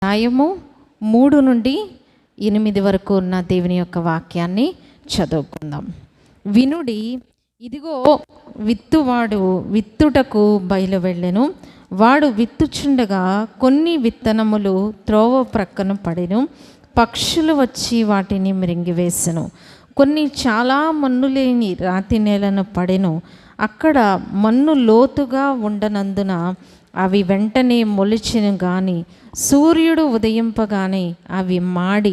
అధ్యాయము 3 నుండి 8 వరకు ఉన్న దేవుని యొక్క వాక్యాన్ని చదువుకుందాం. వినుడి, ఇదిగో విత్తువాడు విత్తుటకు బయలు వెళ్ళెను. వాడు విత్తుచుండగా కొన్ని విత్తనములు త్రోవ ప్రక్కన పడెను. పక్షులు వచ్చి వాటిని మృంగివేసెను. కొన్ని చాలా మన్ను లేని రాతి నేలను పడెను. అక్కడ మన్ను లోతుగా ఉండనందున అవి వెంటనే మొలిచెను. గాని సూర్యుడు ఉదయింపగానే అవి మాడి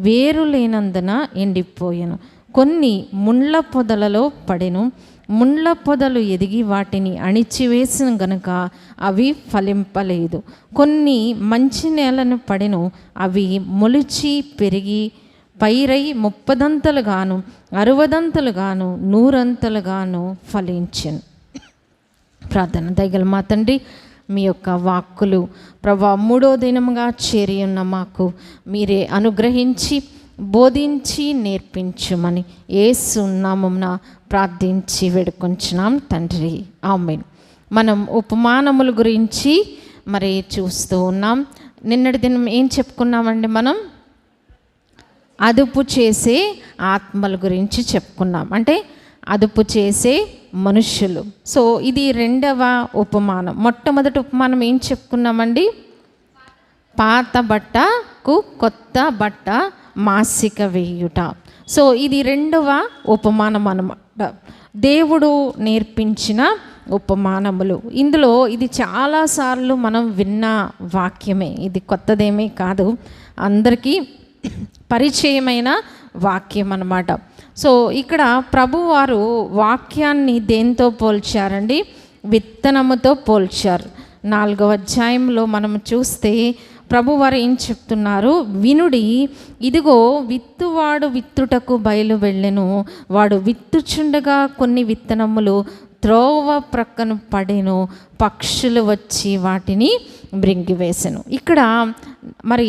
వేరు లేనందున ఎండిపోయెను. కొన్ని ముండ్ల పొదలలో పడెను. ముండ్ల పొదలు ఎదిగి వాటిని అణిచివేసిన గనుక అవి ఫలింపలేదు. కొన్ని మంచి నేలను పడెను. అవి మొలిచి పెరిగి పైరై 30 60 100 ఫలించెను. ప్రార్థన. దయగల మా తండ్రి, మీ యొక్క వాక్కులు ప్రభా 3వ దినముగా చేరి ఉన్న మాకు మీరే అనుగ్రహించి బోధించి నేర్పించుమని యేసు నామమున ప్రార్థించి వేడుకొంచున్నాం తండ్రి, ఆమేన్. మనం ఉపమానముల గురించి మరి చూస్తూ ఉన్నాం. నిన్నటి దినం ఏం చెప్పుకున్నామండి? మనం అదుపు చేసే ఆత్మల గురించి చెప్పుకున్నాం, అంటే అదుపు చేసే మనుషులు. సో ఇది 2వ ఉపమానం. మొట్టమొదటి ఉపమానం ఏం చెప్పుకున్నామండి? పాత బట్టకు కొత్త బట్ట మాసిక వేయుట. సో ఇది 2వ ఉపమానం అన్నమాట. దేవుడు నేర్పించిన ఉపమానములు. ఇందులో ఇది చాలాసార్లు మనం విన్న వాక్యమే, ఇది కొత్తదేమీ కాదు, అందరికీ పరిచయమైన వాక్యం అన్నమాట. సో ఇక్కడ ప్రభువారు వాక్యాన్ని దేంతో పోల్చారండి? విత్తనముతో పోల్చారు. 4వ అధ్యాయంలో మనం చూస్తే ప్రభువారు ఏం చెప్తున్నారు? వినుడి, ఇదిగో విత్తువాడు విత్తుటకు బయలు వెళ్ళెను. వాడు విత్తుచుండగా కొన్ని విత్తనములు త్రోవ ప్రక్కన పడెను. పక్షులు వచ్చి వాటిని మృంగివేసెను. ఇక్కడ మరి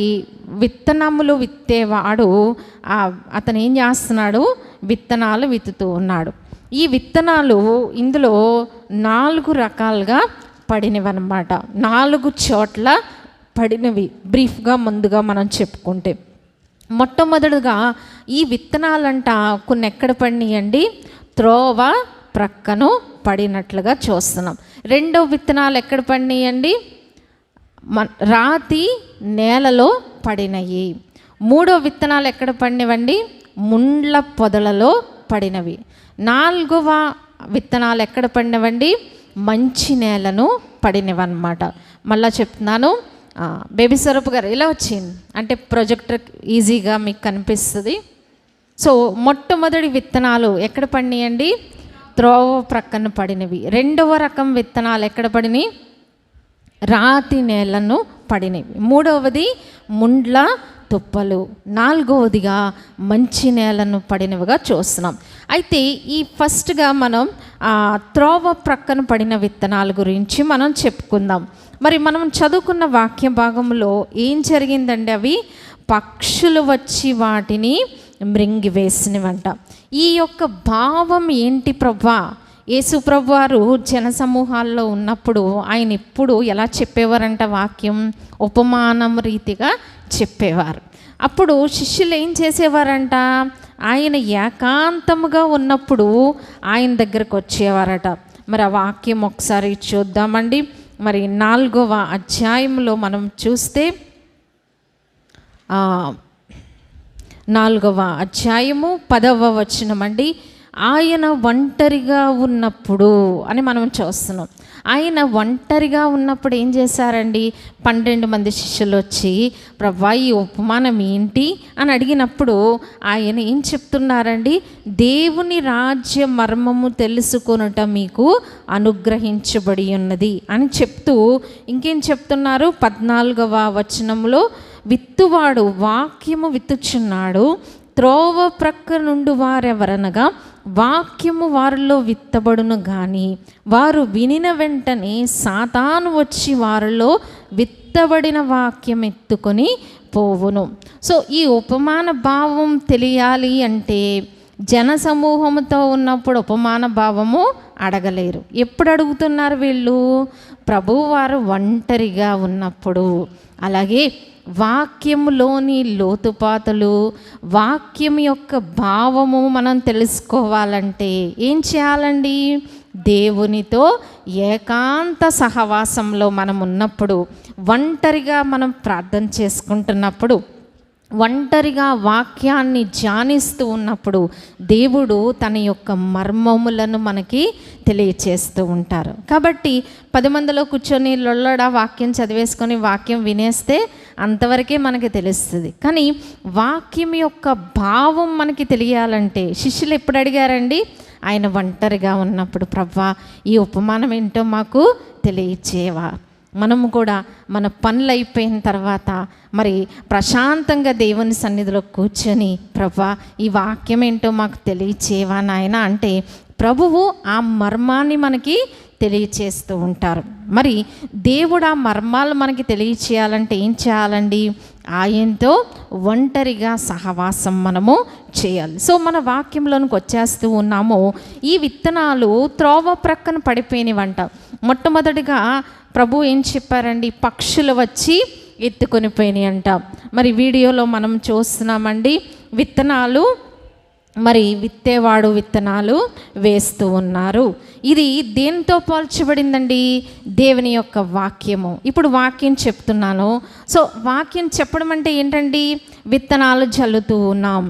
విత్తనములు విత్తేవాడు అతను ఏం చేస్తున్నాడు? విత్తనాలు విత్తుతూ ఉన్నాడు. ఈ విత్తనాలు ఇందులో 4 రకాలుగా పడినవన్నమాట. 4 చోట్ల పడినవి. బ్రీఫ్గా ముందుగా మనం చెప్పుకుంటే, మొట్టమొదటిగా ఈ విత్తనాలంట కొన్ని ఎక్కడ పడినాయండి? త్రోవ ప్రక్కను పడినట్లుగా చూస్తున్నాం. 2వ విత్తనాలు ఎక్కడ పడినాయండి? రాతి నేలలో పడినవి. 3వ విత్తనాలు ఎక్కడ పడినవండి? ముండ్ల పొదలలో పడినవి. 4వ విత్తనాలు ఎక్కడ పడినవండి? మంచి నేలను పడినవన్నమాట. మళ్ళా చెప్తున్నాను, బేబీ స్వరూప్ గారు ఇలా వచ్చింది అంటే ప్రొజెక్టర్ ఈజీగా మీకు కనిపిస్తుంది. సో మొట్టమొదటి విత్తనాలు ఎక్కడ పడినాయండి? త్రోవ ప్రక్కన పడినవి. 2వ రకం విత్తనాలు ఎక్కడ పడినాయి? రాతి నేలను పడినవి. 3వది ముండ్ల తుప్పలు. 4వదిగా మంచి నేలను పడినవిగా చూస్తున్నాం. అయితే ఈ ఫస్ట్గా మనం త్రోవ ప్రక్కన పడిన విత్తనాల గురించి మనం చెప్పుకుందాం. మరి మనం చదువుకున్న వాక్య భాగంలో ఏం జరిగిందండి? అవి పక్షులు వచ్చి వాటిని మృంగివేసినవంట. ఈ యొక్క భావం ఏంటి ప్రభా? యేసు ప్రభువారు జనసమూహాల్లో ఉన్నప్పుడు ఆయన ఎప్పుడు ఎలా చెప్పేవారంట? వాక్యం ఉపమానం రీతిగా చెప్పేవారు. అప్పుడు శిష్యులు ఏం చేసేవారంట? ఆయన ఏకాంతముగా ఉన్నప్పుడు ఆయన దగ్గరకు వచ్చేవారట. మరి ఆ వాక్యం ఒకసారి చూద్దామండి. మరి 4వ అధ్యాయంలో మనం చూస్తే 4వ అధ్యాయము 10వ వచనం అండి. ఆయన ఒంటరిగా ఉన్నప్పుడు అని మనం చూస్తున్నాం. ఆయన ఒంటరిగా ఉన్నప్పుడు ఏం చేశారండి? 12 మంది శిష్యులు వచ్చి ప్రభా ఈ ఉపమానం ఏంటి అని అడిగినప్పుడు ఆయన ఏం చెప్తున్నారండి? దేవుని రాజ్య మర్మము తెలుసుకొనుట మీకు అనుగ్రహించబడి ఉన్నది అని చెప్తూ ఇంకేం చెప్తున్నారు? 14వ వచనంలో విత్తువాడు వాక్యము విత్తుచున్నాడు. త్రోవ ప్రక్క నుండి వారెవరనగా వాక్యము వారిలో విత్తబడును గాని వారు వినిన వెంటనే సాతాను వచ్చి వారిలో విత్తబడిన వాక్యం ఎత్తుకొని పోవును. సో ఈ ఉపమాన భావం తెలియాలి అంటే జన సమూహముతో ఉన్నప్పుడు ఉపమాన భావము అడగలేరు. ఎప్పుడు అడుగుతున్నారు వీళ్ళు? ప్రభువారు ఒంటరిగా ఉన్నప్పుడు. అలాగే వాక్యములోని లోతుపాతులు, వాక్యం యొక్క భావము మనం తెలుసుకోవాలంటే ఏం చేయాలండి? దేవునితో ఏకాంత సహవాసంలో మనం ఉన్నప్పుడు, ఒంటరిగా మనం ప్రార్థన చేసుకుంటున్నప్పుడు, ఒంటరిగా వాక్యాన్ని ధ్యానిస్తూ ఉన్నప్పుడు దేవుడు తన యొక్క మర్మములను మనకి తెలియచేస్తూ ఉంటారు. కాబట్టి 10 మందిలో కూర్చొని లొల్లడా వాక్యం చదివేసుకొని వాక్యం వినేస్తే అంతవరకే మనకి తెలుస్తుంది. కానీ వాక్యం యొక్క భావం మనకి తెలియాలంటే శిష్యులు ఎప్పుడు అడిగారండి? ఆయన ఒంటరిగా ఉన్నప్పుడు, ప్రభువా ఈ ఉపమానం ఏంటో మాకు తెలియచేవా? మనము కూడా మన పనులు అయిపోయిన తర్వాత మరి ప్రశాంతంగా దేవుని సన్నిధిలో కూర్చొని, ప్రభువా ఈ వాక్యం ఏంటో మాకు తెలియచేవా నాయన అంటే ప్రభువు ఆ మర్మాన్ని మనకి తెలియచేస్తూ ఉంటారు. మరి దేవుడు ఆ మర్మాలు మనకి తెలియచేయాలంటే ఏం చేయాలండి? ఆయనతో ఒంటరిగా సహవాసం మనము చేయాలి. సో మన వాక్యంలోనికి వచ్చేస్తూ ఉన్నాము. ఈ విత్తనాలు త్రోవ ప్రక్కన పడిపోయినవంట. మొట్టమొదటిగా ప్రభు ఏం చెప్పారండి? పక్షులు వచ్చి ఎత్తుకొని పోయినాయి అంట. మరి వీడియోలో మనం చూస్తున్నామండి, విత్తనాలు మరి విత్తేవాడు విత్తనాలు వేస్తూ ఉన్నారు. ఇది దేనితో పోల్చబడిందండి? దేవుని యొక్క వాక్యము. ఇప్పుడు వాక్యం చెప్తున్నాను. సో వాక్యం చెప్పడం అంటే ఏంటండి? విత్తనాలు జల్లుతూ ఉన్నాం.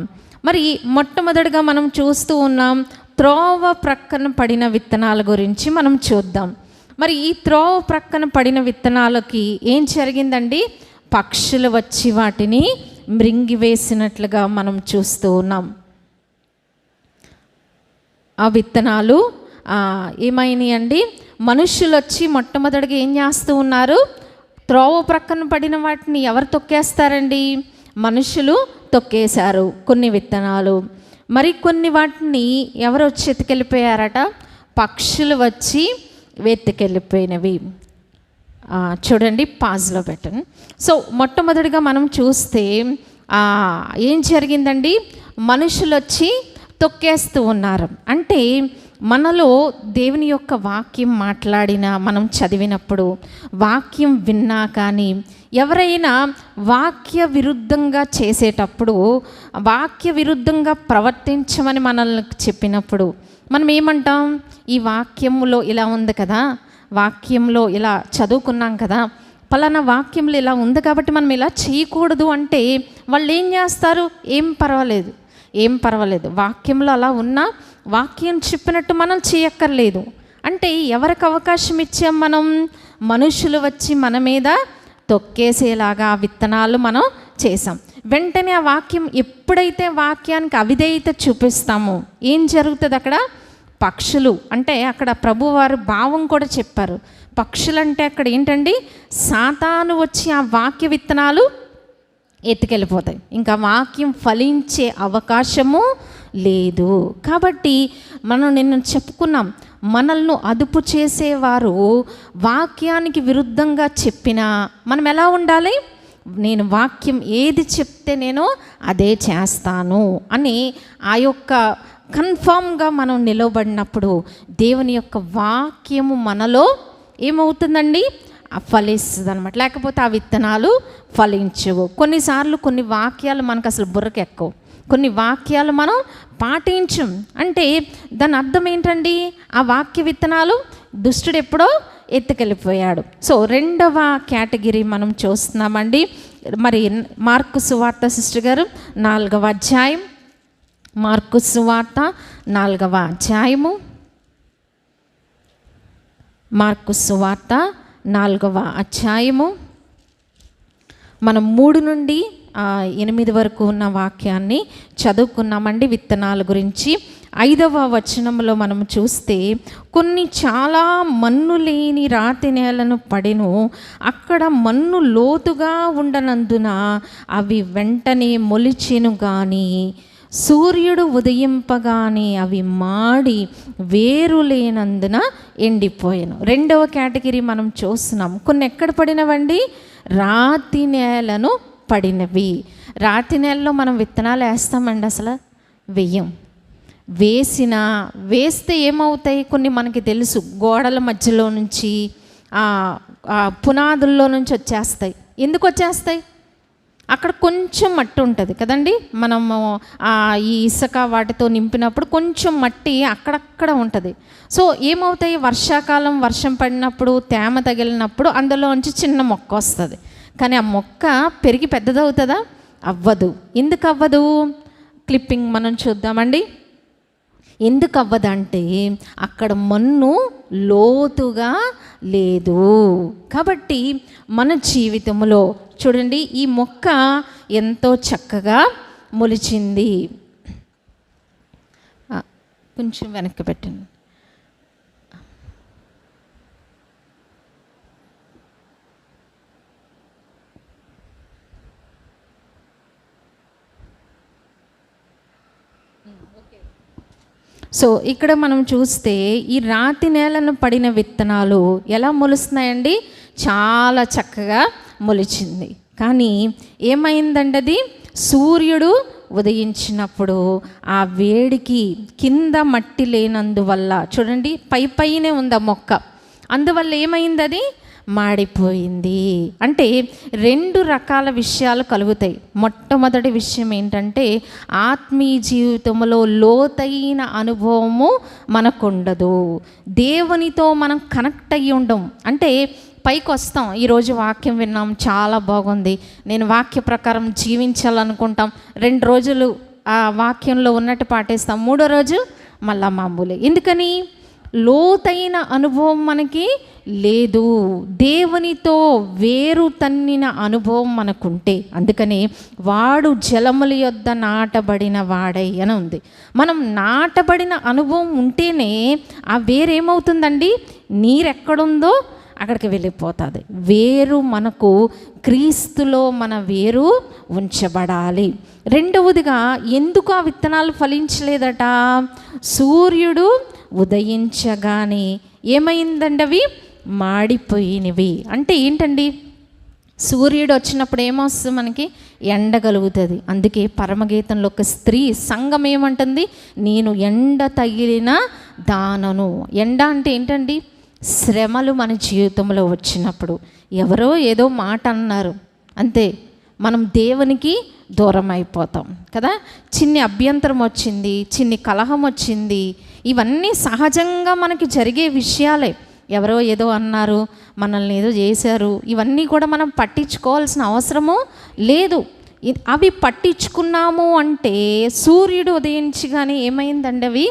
మరి మొట్టమొదటిగా మనం చూస్తూ ఉన్నాం త్రోవ ప్రక్కన పడిన విత్తనాల గురించి మనం చూద్దాం. మరి ఈ త్రోవ ప్రక్కన పడిన విత్తనాలకి ఏం జరిగిందండి? పక్షులు వచ్చి వాటిని మృంగివేసినట్లుగా మనం చూస్తూ ఉన్నాం. ఆ విత్తనాలు ఏమైనాయి అండి? మనుషులు వచ్చి మొట్టమొదటిగా ఏం చేస్తూ ఉన్నారు? త్రోవ ప్రక్కన పడిన వాటిని ఎవరు తొక్కేస్తారండి? మనుషులు తొక్కేశారు కొన్ని విత్తనాలు. మరి కొన్ని వాటిని ఎవరు వచ్చి ఎత్తుకెళ్ళిపోయారట? పక్షులు వచ్చి ఎత్తుకెళ్ళిపోయినవి. చూడండి, పాజ్లో పెట్టండి. సో మొట్టమొదటిగా మనం చూస్తే ఏం జరిగిందండి? మనుషులు వచ్చి తొక్కేస్తూ ఉన్నారు. అంటే మనలో దేవుని యొక్క వాక్యం మాట్లాడినా, మనం చదివినప్పుడు, వాక్యం విన్నా కానీ ఎవరైనా వాక్య విరుద్ధంగా చేసేటప్పుడు, వాక్య విరుద్ధంగా ప్రవర్తించమని మనల్ని చెప్పినప్పుడు మనం ఏమంటాం? ఈ వాక్యంలో ఇలా ఉంది కదా, వాక్యంలో ఇలా చదువుకున్నాం కదా, పలానా వాక్యంలో ఇలా ఉంది కాబట్టి మనం ఇలా చేయకూడదు అంటే వాళ్ళు ఏం చేస్తారు? ఏం పర్వాలేదు, వాక్యంలో అలా ఉన్నా వాక్యం చెప్పినట్టు మనం చేయక్కర్లేదు అంటే ఎవరికి అవకాశం ఇచ్చాం మనం? మనుషులు వచ్చి మన మీద తొక్కేసేలాగా విత్తనాలు మనం చేసాం. వెంటనే ఆ వాక్యం, ఎప్పుడైతే వాక్యానికి అవిధేయత చూపిస్తామో ఏం జరుగుతుంది? అక్కడ పక్షులు అంటే అక్కడ ప్రభువారు భావం కూడా చెప్పారు. పక్షులు అంటే అక్కడ ఏంటండి? సాతాను వచ్చి ఆ వాక్య విత్తనాలు ఎత్తుకెళ్ళిపోతాయి. ఇంకా వాక్యం ఫలించే అవకాశము లేదు. కాబట్టి మనం నిన్న చెప్పుకున్నాం, మనల్ని అదుపు చేసేవారు వాక్యానికి విరుద్ధంగా చెప్పినా మనం ఎలా ఉండాలి? నేను వాక్యం ఏది చెప్తే నేను అదే చేస్తాను అని ఆ యొక్క కన్ఫామ్గా మనం నిలవబడినప్పుడు దేవుని యొక్క వాక్యము మనలో ఏమవుతుందండి? ఫలిస్తుంది అనమాట. లేకపోతే ఆ విత్తనాలు ఫలించవు. కొన్నిసార్లు కొన్ని వాక్యాలు మనకు అసలు బుర్రకెక్కవు, కొన్ని వాక్యాలు మనం పాటించం. అంటే దాని అర్థం ఏంటండి? ఆ వాక్య విత్తనాలు దుష్టుడు ఎప్పుడో ఎత్తుకెళ్ళిపోయాడు. సో రెండవ కేటగిరీ మనం చూస్తున్నామండి. మరి మార్కు సువార్త సిస్టర్ గారు 4వ అధ్యాయం, మార్కు సువార్త 4వ అధ్యాయము, మార్కు సువార్త 4వ అధ్యాయము మనం 3 నుండి 8 వరకు ఉన్న వాక్యాన్ని చదువుకున్నామండి. విత్తనాల గురించి 5వ వచనంలో మనం చూస్తే, కొన్ని చాలా మన్ను లేని రాతి నేలను పడెను, అక్కడ మన్ను లోతుగా ఉండనందున అవి వెంటనే మొలిచెను గాని సూర్యుడు ఉదయింపగానే అవి మాడి వేరు లేనందున ఎండిపోయాను. రెండవ కేటగిరీ మనం చూస్తున్నాం. కొన్ని ఎక్కడ పడినవండి? రాతి నేలను పడినవి. రాతి నేలలో మనం విత్తనాలు వేస్తామండి? అసలు వెయ్యం. వేస్తే ఏమవుతాయి, కొన్ని మనకి తెలుసు, గోడల మధ్యలో నుంచి పునాదుల్లో నుంచి వచ్చేస్తాయి. ఎందుకు వచ్చేస్తాయి? అక్కడ కొంచెం మట్టి ఉంటుంది కదండి, మనము ఈ ఇసుక వాటితో నింపినప్పుడు కొంచెం మట్టి అక్కడక్కడ ఉంటుంది. సో ఏమవుతాయి, వర్షాకాలం వర్షం పడినప్పుడు తేమ తగిలినప్పుడు అందులోంచి చిన్న మొక్క వస్తుంది. కానీ ఆ మొక్క పెరిగి పెద్దదవుతుందా? అవ్వదు. ఎందుకు అవ్వదు? క్లిప్పింగ్ మనం చూద్దామండి. ఎందుకు అవ్వదంటే అక్కడ మన్ను లోతుగా లేదు. కాబట్టి మన జీవితంలో చూడండి, ఈ మొక్క ఎంతో చక్కగా మొలిచింది. కొంచెం వెనక్కి పెట్టండి. సో ఇక్కడ మనం చూస్తే ఈ రాతి నేలను పడిన విత్తనాలు ఎలా మొలుస్తున్నాయండి? చాలా చక్కగా మొలిచింది. కానీ ఏమైందండి, అది సూర్యుడు ఉదయించినప్పుడు ఆ వేడికి కింద మట్టి లేనందువల్ల, చూడండి పైనే ఉంది ఆ మొక్క, అందువల్ల ఏమైంది, అది మాడిపోయింది. అంటే 2 రకాల విషయాలు కలుగుతాయి. మొట్టమొదటి విషయం ఏంటంటే, ఆత్మీయ జీవితంలో లోతైన అనుభవము మనకుండదు. దేవునితో మనం కనెక్ట్ అయ్యి ఉండం. అంటే పైకి వస్తాం, ఈరోజు వాక్యం విన్నాం, చాలా బాగుంది, నేను వాక్య ప్రకారం జీవించాలనుకుంటాం. 2 రోజులు ఆ వాక్యంలో ఉన్నట్టు పాటిస్తాం, 3వ రోజు మళ్ళా మామూలే. ఎందుకని? లోతైన అనుభవం మనకి లేదు. దేవునితో వేరు తన్నిన అనుభవం మనకుంటే, అందుకని వాడు జలముల యొద్ద నాటబడిన వాడై అని ఉంది. మనం నాటబడిన అనుభవం ఉంటేనే ఆ వేరేమవుతుందండి, నీరెక్కడుందో అక్కడికి వెళ్ళిపోతుంది. వేరు మనకు క్రీస్తులో మన వేరు ఉంచబడాలి. రెండవదిగా, ఎందుకు ఆ విత్తనాలు ఫలించలేదట? సూర్యుడు ఉదయించగానే ఏమైందండి, అవి మాడిపోయినవి. అంటే ఏంటండి, సూర్యుడు వచ్చినప్పుడు ఏమొస్తుంది, మనకి ఎండ కలుగుతుంది. అందుకే పరమగీతంలో ఒక స్త్రీ సంఘం ఏమంటుంది, నేను ఎండ తగిలిన దానను. ఎండ అంటే ఏంటండి, శ్రమలు మన జీవితంలో వచ్చినప్పుడు, ఎవరో ఏదో మాట అన్నారు అంతే, మనం దేవునికి దూరం అయిపోతాం కదా. చిన్ని అభ్యంతరం వచ్చింది, చిన్ని కలహం వచ్చింది, ఇవన్నీ సహజంగా మనకి జరిగే విషయాలే. ఎవరో ఏదో అన్నారు, మనల్ని ఏదో చేశారు, ఇవన్నీ కూడా మనం పట్టించుకోవాల్సిన అవసరము లేదు. అవి పట్టించుకున్నాము అంటే సూర్యుడు ఉదయించగానే ఏమైందండి, అవి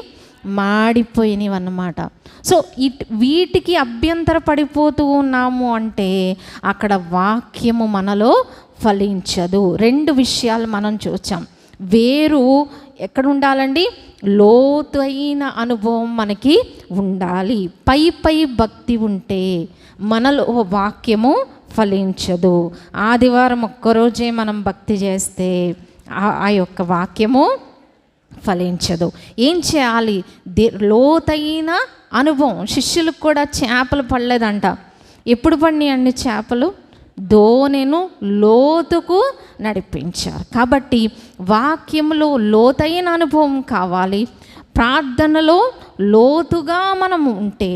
మాడిపోయినవి అన్నమాట. సో వీటికి అభ్యంతర పడిపోతూ ఉన్నాము అంటే అక్కడ వాక్యము మనలో ఫలించదు. 2 విషయాలు మనం చూసాం. వేరు ఎక్కడ ఉండాలండి, లోతైన అనుభవం మనకి ఉండాలి. పై భక్తి ఉంటే మనలో వాక్యము ఫలించదు. ఆదివారం ఒక్కరోజే మనం భక్తి చేస్తే ఆ యొక్క వాక్యము ఫలించదు. ఏం చేయాలి? లోతైన అనుభవం. శిష్యులకు కూడా చేపలు పడలేదంట. ఎప్పుడు పడినాయండి చేపలు? దోణెను లోతుకు నడిపించారు. కాబట్టి వాక్యంలో లోతైన అనుభవం కావాలి. ప్రార్థనలో లోతుగా మనం ఉంటే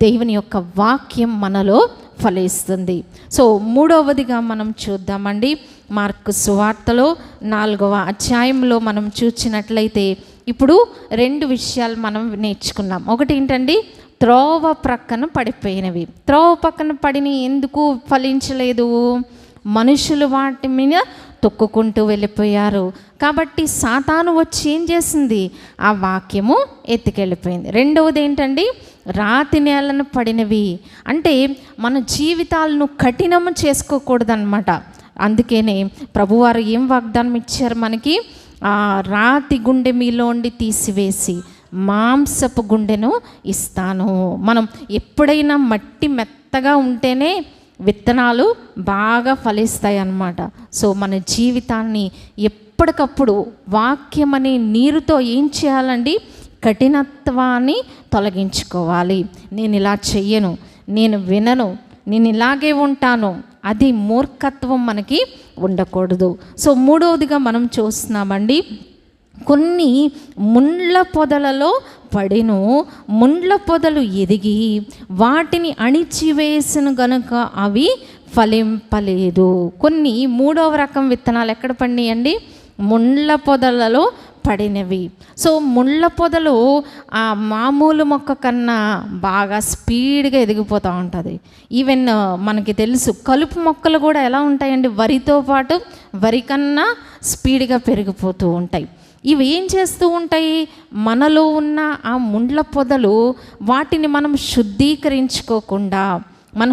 దేవుని యొక్క వాక్యం మనలో ఫలిస్తుంది. సో 3వదిగా మనం చూద్దామండి, మార్కు సువార్తలో 4వ అధ్యాయంలో మనం చూసినట్లయితే ఇప్పుడు 2 విషయాలు మనం నేర్చుకున్నాం. ఒకటి ఏంటండి, త్రోవ ప్రక్కన పడిపోయినవి. త్రోవ పక్కన పడిన ఎందుకు ఫలించలేదు? మనుషులు వాటి మీద తొక్కుకుంటూ వెళ్ళిపోయారు. కాబట్టి సాతాను వచ్చి ఏం చేసింది? ఆ వాక్యము ఎత్తుకెళ్ళిపోయింది. రెండవది ఏంటండి, రాతి నేలను పడినవి. అంటే మన జీవితాలను కఠినము చేసుకోకూడదన్నమాట. అందుకనే ప్రభువారు ఏం వాగ్దానం ఇచ్చారు మనకి? రాతి గుండె మీలోండి తీసివేసి మాంసపు గుండెను ఇస్తాను. మనం ఎప్పుడైనా మట్టి మెత్తగా ఉంటేనే విత్తనాలు బాగా ఫలిస్తాయి అన్నమాట. సో మన జీవితాన్ని ఎప్పటికప్పుడు వాక్యం అనే నీరుతో ఏం చేయాలండి? కఠినత్వాన్ని తొలగించుకోవాలి. నేను ఇలా చెయ్యను, నేను వినను, నేను ఇలాగే ఉంటాను, అది మూర్ఖత్వం మనకి ఉండకూడదు. సో 3వదిగా మనం చూస్తున్నామండి, కొన్ని ముండ్ల పొదలలో పడెను, ముండ్ల పొదలు ఎదిగి వాటిని అణిచివేసిన గనుక అవి ఫలింపలేదు. కొన్ని మూడవ రకం విత్తనాలు ఎక్కడ పడినాయండి? ముండ్ల పొదలలో పడినవి. సో ముళ్ళ పొదలు ఆ మామూలు మొక్క కన్నా బాగా స్పీడ్గా ఎదిగిపోతూ ఉంటుంది. ఈవెన్ మనకి తెలుసు కలుపు మొక్కలు కూడా ఎలా ఉంటాయండి? వరితో పాటు వరి కన్నా స్పీడ్గా పెరిగిపోతూ ఉంటాయి. ఇవి ఏం చేస్తూ ఉంటాయి? మనలో ఉన్న ఆ ముండ్ల పొదలు వాటిని మనం శుద్ధీకరించుకోకుండా, మన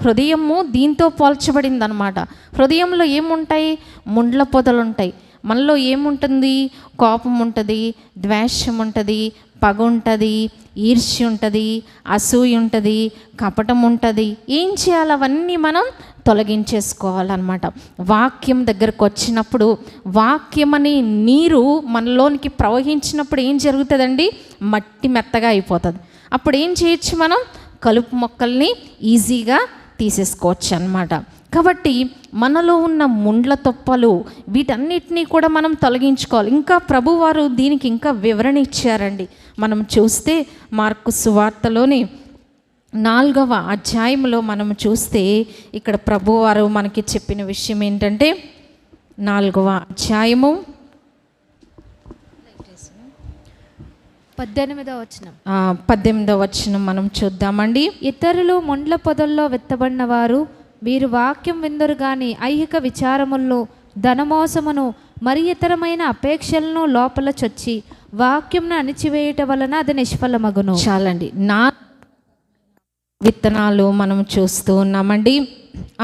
హృదయము దీంతో పోల్చబడింది అనమాట. హృదయంలో ఏముంటాయి? ముండ్ల పొదలు ఉంటాయి. మనలో ఏముంటుంది? కోపం ఉంటుంది, ద్వేషం ఉంటుంది, పగ ఉంటుంది, ఈర్ష్య ఉంటుంది, అసూయ ఉంటుంది, కపటం ఉంటుంది. ఏం చేయాలి? అవన్నీ మనం తొలగించేసుకోవాలన్నమాట. వాక్యం దగ్గరకు వచ్చినప్పుడు, వాక్యం అనే నీరు మనలోనికి ప్రవహించినప్పుడు ఏం జరుగుతుందండి? మట్టి మెత్తగా అయిపోతుంది. అప్పుడు ఏం చేయొచ్చు? మనం కలుపు మొక్కల్ని ఈజీగా తీసేసుకోవచ్చు అన్నమాట. కాబట్టి మనలో ఉన్న ముండ్ల తొప్పలు వీటన్నిటినీ కూడా మనం తొలగించుకోవాలి. ఇంకా ప్రభువారు దీనికి ఇంకా వివరణ ఇచ్చారండి. మనం చూస్తే మార్కు సువార్తలోని 4వ అధ్యాయంలో మనం చూస్తే ఇక్కడ ప్రభువారు మనకి చెప్పిన విషయం ఏంటంటే 4వ అధ్యాయము 18వ వచనం మనం చూద్దామండి. ఇతరులు ముండ్ల పొదల్లో విత్తబడిన వారు వీరు వాక్యం విందురు గాని ఐహిక విచారములను, ధనమోసమును, మరి ఇతరమైన అపేక్షలను లోపల చొచ్చి వాక్యంను అణిచివేయుట వలన అది నిష్ఫలమగును. చాలండి. నా విత్తనాలు మనం చూస్తూ ఉన్నామండి.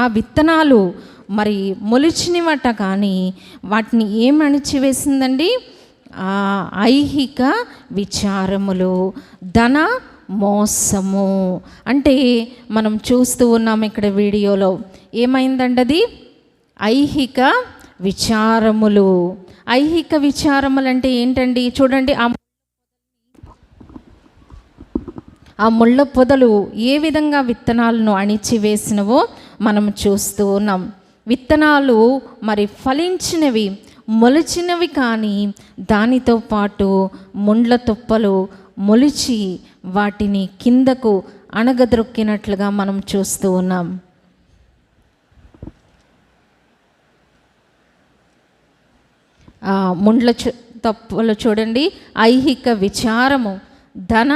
ఆ విత్తనాలు మరి మొలిచినవట, కానీ వాటిని ఏం అణిచివేసిందండి? ఐహిక విచారములు, ధన మోసము. అంటే మనం చూస్తూ ఉన్నాం ఇక్కడ వీడియోలో ఏమైందండి? అది ఐహిక విచారములు. ఐహిక విచారములు అంటే ఏంటండి? చూడండి, ఆ ముళ్ళ పొదలు ఏ విధంగా విత్తనాలను అణిచివేసినవో మనం చూస్తూ ఉన్నాం. విత్తనాలు మరి ఫలించినవి, మొలిచినవి, కానీ దానితో పాటు ముండ్ల తుప్పలు మొలిచి వాటిని కిందకు అణగద్రొక్కినట్లుగా మనం చూస్తూ ఉన్నాం. ముండ్ల తప్పులు చూడండి, ఐహిక విచారము, ధన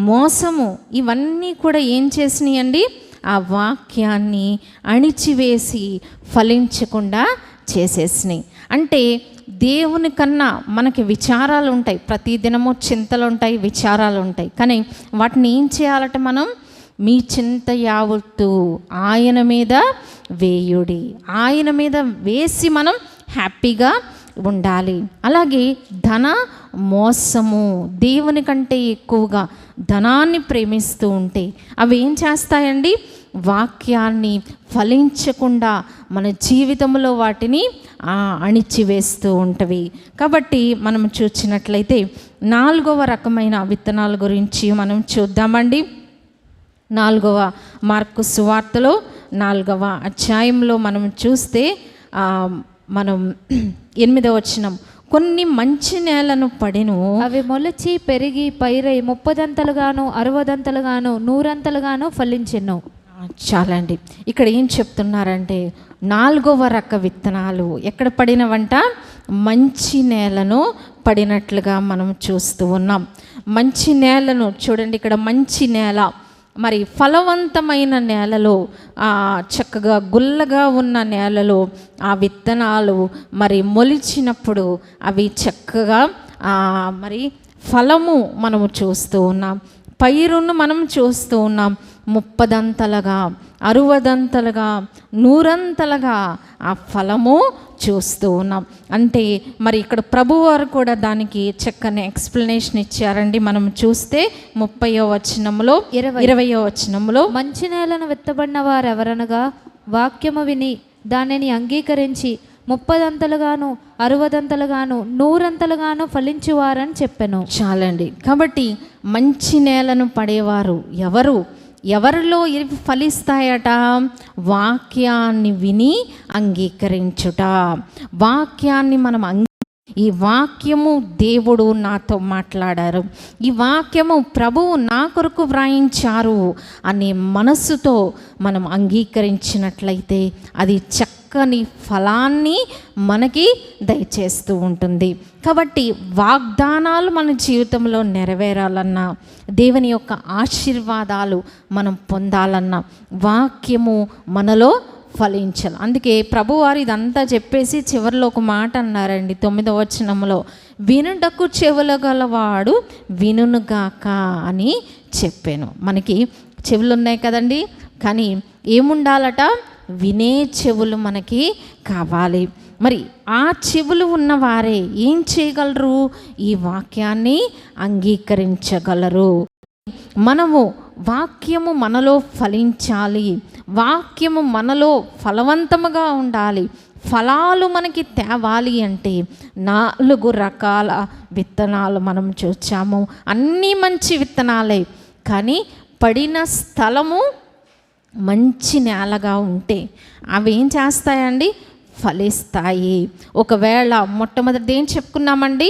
మోసము, ఇవన్నీ కూడా ఏం చేసినాయండి? ఆ వాక్యాన్ని అణిచివేసి ఫలించకుండా చేసేసినాయి. అంటే దేవుని కన్నా మనకి విచారాలు ఉంటాయి, ప్రతిదినము చింతలు ఉంటాయి, విచారాలు ఉంటాయి. కానీ వాటిని ఏం చేయాలంటే మనం మీ చింత యావత్తు ఆయన మీద వేయుడి, ఆయన మీద వేసి మనం హ్యాపీగా ఉండాలి. అలాగే ధన మోసము, దేవుని కంటే ఎక్కువగా ధనాన్ని ప్రేమిస్తూ ఉంటే అవి ఏం చేస్తాయండి? వాక్యాన్ని ఫలించకుండా మన జీవితంలో వాటిని అణిచివేస్తూ ఉంటవి. కాబట్టి మనం చూసినట్లయితే 4వ రకమైన విత్తనాల గురించి మనం చూద్దామండి. 4వ మార్కు సువార్తలో 4వ అధ్యాయంలో మనం చూస్తే మనం 8వ వచనం, కొన్ని మంచి నేలను పడెను, అవి మొలచి పెరిగి పైరై 30దంతలుగాను 60దంతలుగాను 100అంతలుగాను ఫలించెను. చాలండి. ఇక్కడ ఏం చెప్తున్నారంటే 4వ రక విత్తనాలు ఎక్కడ పడినవంట? మంచి నేలను పడినట్లుగా మనం చూస్తూ ఉన్నాం. మంచి నేలను చూడండి, ఇక్కడ మంచి నేల, మరి ఫలవంతమైన నేలలో, చక్కగా గుల్లగా ఉన్న నేలలో ఆ విత్తనాలు మరి మొలిచినప్పుడు అవి చక్కగా మరి ఫలము మనము చూస్తూ ఉన్నాం. పైరును మనం చూస్తూ ఉన్నాం. 30దంతలుగా 60దంతలుగా 100అంతలుగా ఆ ఫలము చూస్తూ ఉన్నాం. అంటే మరి ఇక్కడ ప్రభువారు కూడా దానికి చక్కని ఎక్స్ప్లెనేషన్ ఇచ్చారండి. మనం చూస్తే 30వ వచనంలో 20వ వచనంలో, మంచి నేలను విత్తబడిన వారు ఎవరనగా వాక్యము విని దానిని అంగీకరించి 30దంతలుగాను 60దంతలుగాను 100అంతలుగాను ఫలించువారని చెప్పాను. చాలండి. కాబట్టి మంచి నేలను పడేవారు ఎవరిలో ఇవి ఫలిస్తాయట? వాక్యాన్ని విని అంగీకరించుట. వాక్యాన్ని మనం ఈ వాక్యము దేవుడు నాతో మాట్లాడారు, ఈ వాక్యము ప్రభువు నా కొరకు వ్రాయించారు అనే మనస్సుతో మనం అంగీకరించినట్లయితే అది చక్కని ఫలాన్ని మనకి దయచేస్తూ ఉంటుంది. కాబట్టి వాగ్దానాలు మన జీవితంలో నెరవేరాలన్నా, దేవుని యొక్క ఆశీర్వాదాలు మనం పొందాలన్నా వాక్యము మనలో ఫలించాలి. అందుకే ప్రభువారు ఇదంతా చెప్పేసి చివరిలో ఒక మాట అన్నారండి 9వ వచనంలో, వినుటకు చెవులు గలవాడు వినుగాక అని చెప్పాను. మనకి చెవులు ఉన్నాయి కదండి, కానీ ఏముండాలట? వినే చెవులు మనకి కావాలి. మరి ఆ చెవులు ఉన్నవారే ఏం చేయగలరు? ఈ వాక్యాన్ని అంగీకరించగలరు. మనము వాక్యము మనలో ఫలించాలి, వాక్యము మనలో ఫలవంతముగా ఉండాలి, ఫలాలు మనకి తేవాలి అంటే 4 రకాల విత్తనాలు మనం చూచాము. అన్నీ మంచి విత్తనాలే, కానీ పడిన స్థలము మంచి నేలగా ఉంటే అవి ఏం చేస్తాయండి? ఫలిస్తాయి. ఒకవేళ మొట్టమొదటి ఏం చెప్పుకున్నామండి?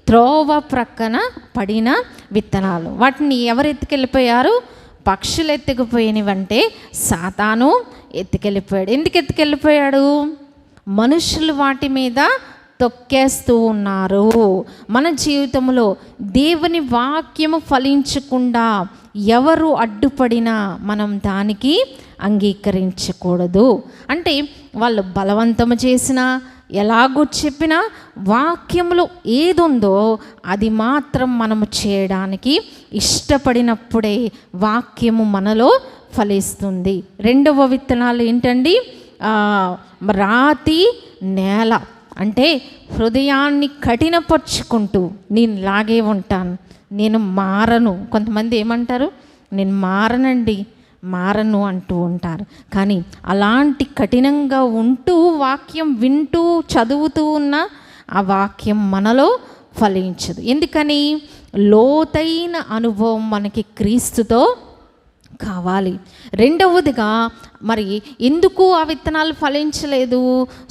త్రోవ ప్రక్కన పడిన విత్తనాలు. వాటిని ఎవరు ఎత్తుకెళ్ళిపోయారు? పక్షులు ఎత్తుకుపోయినవంటే సాతాను ఎత్తుకెళ్ళిపోయాడు. ఎందుకు ఎత్తుకెళ్ళిపోయాడు? మనుషులు వాటి మీద తొక్కేస్తూ ఉన్నారు. మన జీవితంలో దేవుని వాక్యము ఫలించకుండా ఎవరు అడ్డుపడినా మనం దానికి అంగీకరించకూడదు. అంటే వాళ్ళు బలవంతము చేసినా, ఎలాగో చెప్పినా వాక్యములో ఏదుందో అది మాత్రం మనము చేయడానికి ఇష్టపడినప్పుడే వాక్యము మనలో ఫలిస్తుంది. 2వ విత్తనాలు ఏంటండి? రాతి నేల. అంటే హృదయాన్ని కఠినపరుచుకుంటూ నేను లాగే ఉంటాను, నేను మారను. కొంతమంది ఏమంటారు? నేను మారను అంటూ ఉంటారు. కానీ అలాంటి కఠినంగా ఉంటూ వాక్యం వింటూ చదువుతూ ఉన్న ఆ వాక్యం మనలో ఫలించదు. ఎందుకని? లోతైన అనుభవం మనకి క్రీస్తుతో కావాలి. 2వదిగా మరి ఎందుకు ఆ విత్తనాలు ఫలించలేదు?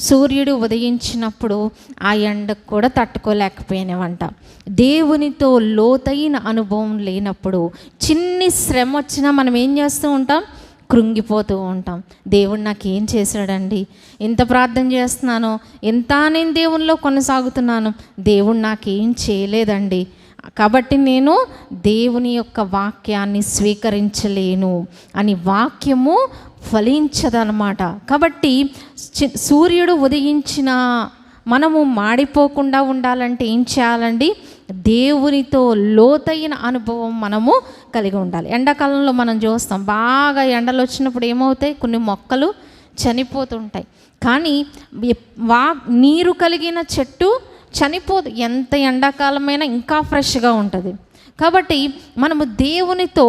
సూర్యుడు ఉదయించినప్పుడు ఆ ఎండకు కూడా తట్టుకోలేకపోయినవంట. దేవునితో లోతైన అనుభవం లేనప్పుడు చిన్ని శ్రమ వచ్చినా మనం ఏం చేస్తూ ఉంటాం? కృంగిపోతూ ఉంటాం. దేవుడు నాకేం చేశాడండి? ఎంత ప్రార్థన చేస్తున్నానో, ఎంత నేను దేవునిలో కొనసాగుతున్నాను, దేవుడు నాకేం చేయలేదండి, కాబట్టి నేను దేవుని యొక్క వాక్యాన్ని స్వీకరించలేను అని వాక్యము ఫలించదన్నమాట. కాబట్టి సూర్యుడు ఉదయించిన మనము మాడిపోకుండా ఉండాలంటే ఏం చేయాలండి? దేవునితో లోతైన అనుభవం మనము కలిగి ఉండాలి. ఎండాకాలంలో మనం చూస్తాం, బాగా ఎండలు వచ్చినప్పుడు ఏమవుతాయి? కొన్ని మొక్కలు చనిపోతుంటాయి. కానీ నీరు కలిగిన చెట్టు చనిపోదు. ఎంత ఎండాకాలమైనా ఇంకా ఫ్రెష్గా ఉంటుంది. కాబట్టి మనము దేవునితో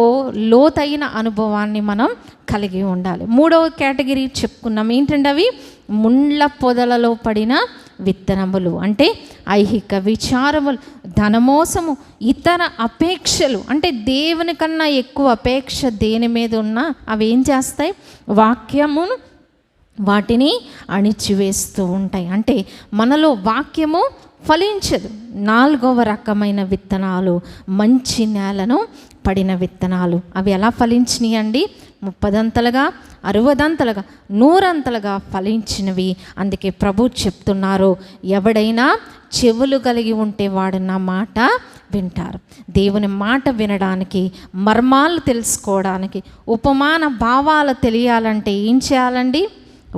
లోతైన అనుభవాన్ని మనం కలిగి ఉండాలి. 3వ కేటగిరీ చెప్పుకున్నాం. ఏంటంటే అవి ముండ్ల పొదలలో పడిన విత్తనములు. అంటే ఐహిక విచారములు, ధనమోసము, ఇతర అపేక్షలు. అంటే దేవుని కన్నా ఎక్కువ అపేక్ష దేని మీద ఉన్నా అవి ఏం చేస్తాయి? వాక్యమును వాటిని అణిచివేస్తూ ఉంటాయి. అంటే మనలో వాక్యము ఫలించదు. 4వ రకమైన విత్తనాలు మంచి నేలను పడిన విత్తనాలు. అవి ఎలా ఫలించినాయి అండి? 30 60 100 ఫలించినవి. అందుకే ప్రభు చెప్తున్నారు, ఎవడైనా చెవులు కలిగి ఉంటే వాడు నా మాట వింటారు. దేవుని మాట వినడానికి, మర్మాలు తెలుసుకోవడానికి, ఉపమాన భావాలు తెలియాలంటే ఏం చేయాలండి?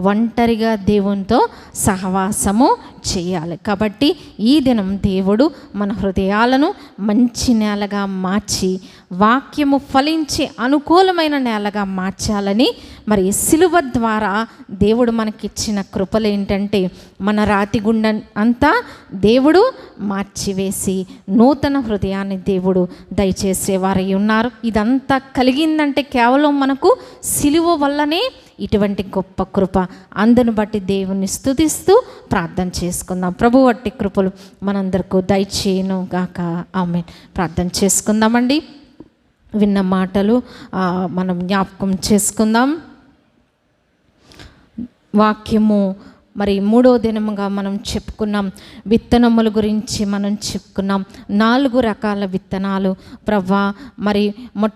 ఒంటరిగా దేవునితో సహవాసము చేయాలి. కాబట్టి ఈ దినం దేవుడు మన హృదయాలను మంచి నేలగా మార్చి వాక్యము ఫలించే అనుకూలమైన నేలగా మార్చాలని మరి సిలువ ద్వారా దేవుడు మనకిచ్చిన కృపలు ఏంటంటే మన రాతి గుండె అంతా దేవుడు మార్చివేసి నూతన హృదయాన్ని దేవుడు దయచేసేవారై ఉన్నారు. ఇదంతా కలిగిందంటే కేవలం మనకు సిలువ వల్లనే ఇటువంటి గొప్ప కృప. అందును బట్టి దేవుని స్తుతిస్తూ ప్రార్థన చేసుకుందాం. ప్రభు వట్టి కృపలు మనందరికీ దయచేయును గాక. ఆమేన్. ప్రార్థన చేసుకుందామండి. విన్న మాటలు మనం జ్ఞాపకం చేసుకుందాం. వాక్యము మరి మూడో దినముగా మనం చెప్పుకున్నాం, విత్తనముల గురించి మనం చెప్పుకున్నాం. 4 రకాల విత్తనాలు. ప్రవ్వా మరి